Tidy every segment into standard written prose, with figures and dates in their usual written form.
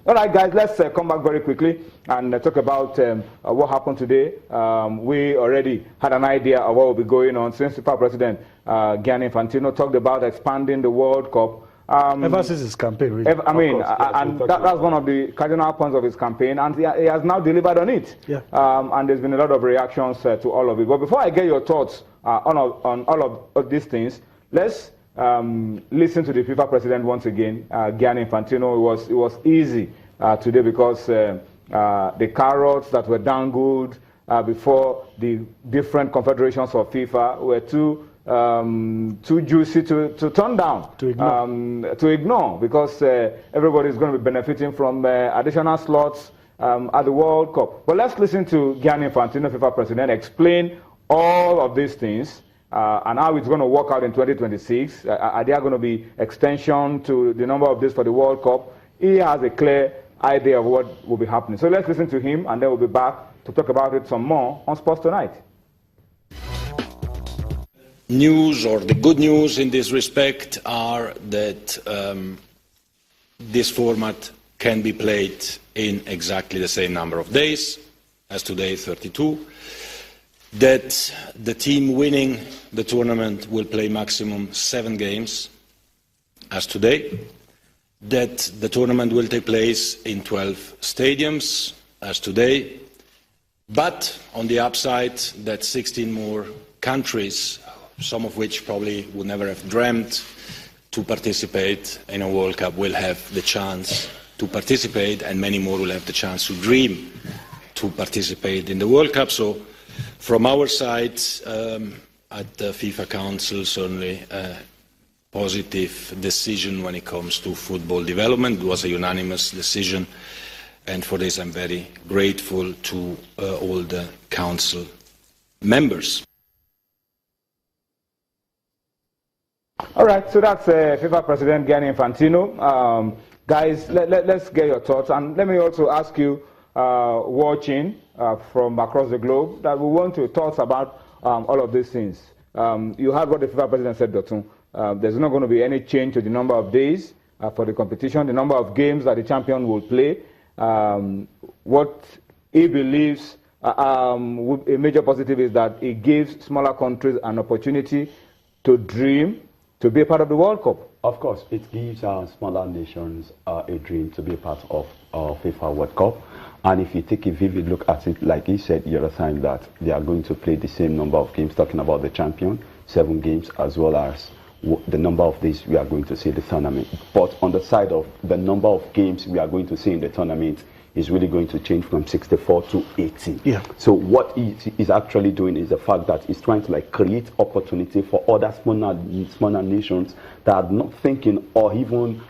All right, guys, let's come back very quickly and talk about what happened today. We already had an idea of what will be going on since FIFA President Gianni Infantino talked about expanding the World Cup. Ever since his campaign, really. That's one of the cardinal points of his campaign, and he has now delivered on it. Yeah. And there's been a lot of reactions to all of it. But before I get your thoughts on all of these things, let's listen to the FIFA president once again, Gianni Infantino. It was easy today because the carrots that were dangled before the different confederations of FIFA were too juicy to turn down, to ignore, because everybody is going to be benefiting from additional slots at the World Cup. But let's listen to Gianni Infantino, FIFA president, explain all of these things and how it's going to work out in 2026. Are there going to be extension to the number of days for the World Cup? He has a clear idea of what will be happening. So let's listen to him, and then we'll be back to talk about it some more on Sports Tonight. News, or the good news in this respect, are that this format can be played in exactly the same number of days as today, 32, that the team winning the tournament will play maximum 7 games as today, that the tournament will take place in 12 stadiums as today, but on the upside that 16 more countries, some of which probably would never have dreamt to participate in a World Cup, will have the chance to participate, and many more will have the chance to dream to participate in the World Cup. So from our side, at the FIFA Council, certainly a positive decision when it comes to football development. It was a unanimous decision, and for this I'm very grateful to all the Council members. All right, so that's FIFA President Gianni Infantino. Guys, let's get your thoughts, and let me also ask you, watching from across the globe, that we want your thoughts about all of these things. You heard what the FIFA President said, Dotun. There's not going to be any change to the number of days for the competition, the number of games that the champion will play. What he believes a major positive is that it gives smaller countries an opportunity to dream, to be a part of the World Cup. Of course, it gives our smaller nations a dream to be a part of FIFA World Cup. And if you take a vivid look at it, like he said the other time, that they are going to play the same number of games, talking about the champion, 7 games, as well as the number of days we are going to see the tournament. But on the side of the number of games we are going to see in the tournament is really going to change from 64 to 80. Yeah. So what he is actually doing is the fact that he's trying to create opportunity for other smaller nations that are not thinking or even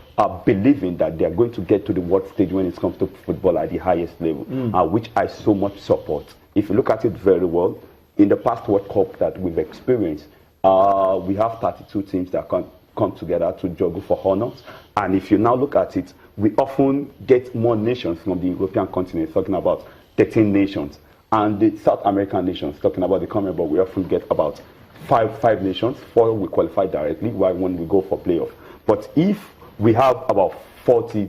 believing that they are going to get to the world stage when it comes to football at the highest level, which I so much support. If you look at it very well, in the past World Cup that we've experienced, we have 32 teams that come together to juggle for honors. And if you now look at it, we often get more nations from the European continent, talking about 13 nations. And the South American nations, talking about the CONMEBOL, we often get about five nations. 4 we qualify directly, while 1 we go for playoff. But if we have about 40,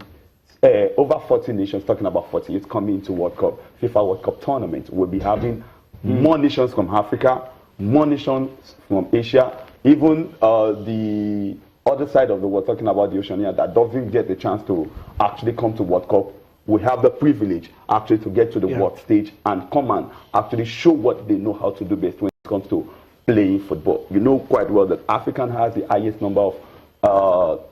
over 40 nations, talking about 48 coming into World Cup, FIFA World Cup tournament, we'll be having more nations from Africa, more nations from Asia, even the other side of the world, talking about the Oceania, that doesn't get the chance to actually come to World Cup. We have the privilege actually to get to the world stage and come and actually show what they know how to do best when it comes to playing football. You know quite well that Africa has the highest number of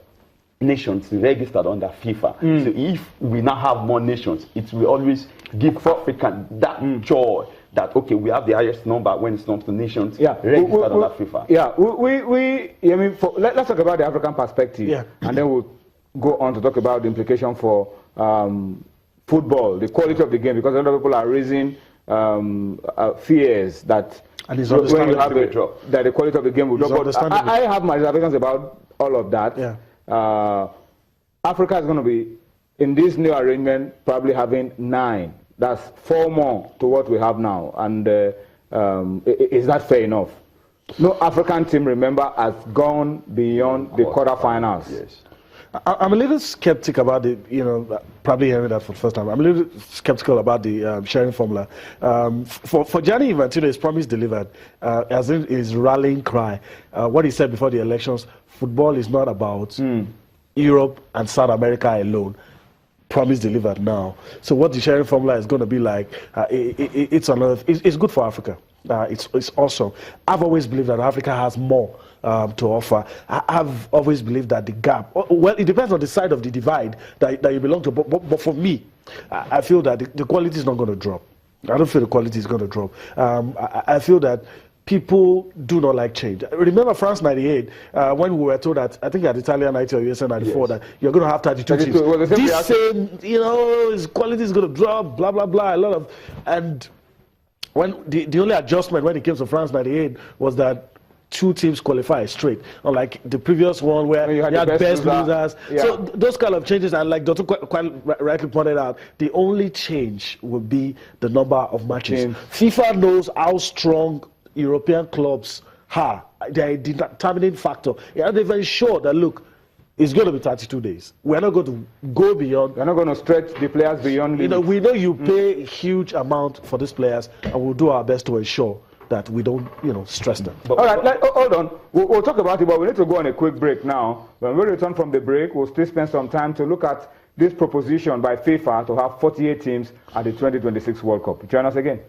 nations registered under FIFA. So if we now have more nations, it will always give Africa that joy that, okay, we have the highest number when it comes to nations registered under FIFA. Yeah, let's talk about the African perspective, and then we'll go on to talk about the implication for football, the quality of the game, because a lot of people are raising fears that when you have that the quality of the game will drop. I have my reservations about all of that. Yeah. Africa is going to be, in this new arrangement, probably having 9. That's 4 more to what we have now. And is that fair enough? No African team, remember, has gone beyond the quarterfinals. Yes. I'm a little skeptic about the, probably hearing that for the first time. I'm a little skeptical about the sharing formula. For Gianni Infantino, his promise delivered, as in his rallying cry. What he said before the elections, football is not about Europe and South America alone. Promise delivered now. So what the sharing formula is going to be like, it's good for Africa. It's awesome. I've always believed that Africa has more to offer. I've always believed that the gap, well, it depends on the side of the divide that you belong to, but for me, I feel that the quality is not going to drop. I don't feel the quality is going to drop. I feel that people do not like change. Remember France 98, when we were told that, I think at Italian 90 or USA 94, that you're going to have 32 teams. Well, this same, his quality is going to drop, blah, blah, blah, and when the only adjustment when it came to France 98 was that 2 teams qualify straight, unlike the previous one where you had best losers. Yeah. So those kind of changes, and like Dr. quite rightly pointed out, the only change will be the number of matches. FIFA knows how strong European clubs are. They're a determining factor. Yeah, they're very sure that, look, it's going to be 32 days. We're not going to go beyond. We're not going to stretch the players beyond limits. We know you pay a huge amount for these players, and we'll do our best to ensure that we don't, stress them. All right, hold on. We'll talk about it, but we need to go on a quick break now. When we return from the break, we'll still spend some time to look at this proposition by FIFA to have 48 teams at the 2026 World Cup. Join us again.